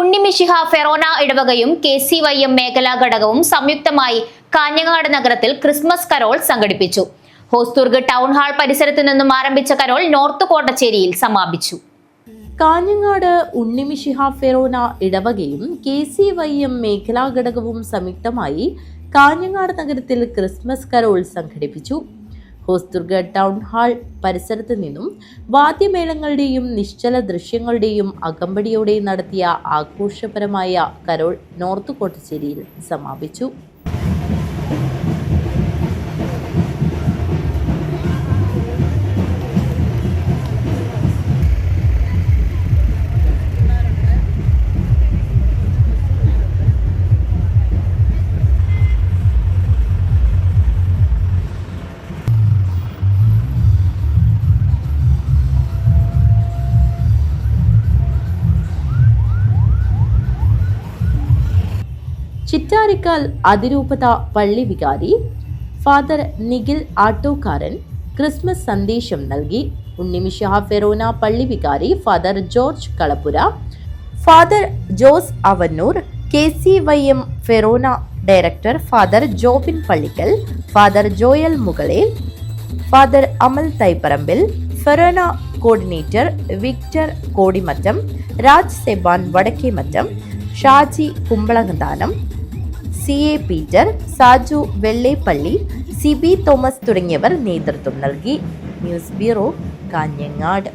Unnimishiha Forane ഇടവകയും KCYM മേഖലാ ഘടകവും സംയുക്തമായി കാഞ്ഞങ്ങാട് നഗരത്തിൽ ക്രിസ്മസ് കരോൾ സംഘടിപ്പിച്ചു. ഹോസ്ദുർഗ് ടൗൺ ഹാൾ പരിസരത്തു നിന്നും ആരംഭിച്ച കരോൾ നോർത്ത് കോട്ടച്ചേരിയിൽ സമാപിച്ചു. കാഞ്ഞങ്ങാട് ഉണ്ണിമിശിഹ ഫെറോന ഇടവകയും KCYM മേഖലാ ഘടകവും സംയുക്തമായി കാഞ്ഞങ്ങാട് നഗരത്തിൽ ക്രിസ്മസ് കരോൾ സംഘടിപ്പിച്ചു. ഹോസ്ദുർഗ് ടൗൺ ഹാൾ പരിസരത്ത് നിന്നും വാദ്യമേളങ്ങളുടെയും നിശ്ചല ദൃശ്യങ്ങളുടെയും അകമ്പടിയോടെ നടത്തിയ ആഘോഷപരമായ കരോൾ നോർത്ത് കോട്ടച്ചേരിയിൽ സമാപിച്ചു. ചിറ്റാരിക്കാൽ അതിരൂപത പള്ളി വികാരി ഫാദർ നിഖിൽ ആട്ടോക്കാരൻ ക്രിസ്മസ് സന്ദേശം നൽകി. ഉണ്ണിമിശിഹ ഫെറോന പള്ളി വികാരി Father George Kalappura, Father Jose Avannoor, KCYM forane director Father Jobin Pallikkal, Father Joel Mukalel, Father Amal Thaipparambil, forane coordinator Victor Kodimattam, Raj Seban Vadakkemattam, Shaji Kumbalanganthanam, CA Peter, Saju Vellappally, CB Thomas തുടങ്ങിയവർ നേതൃത്വം നൽകി. News bureau, Kanhangad.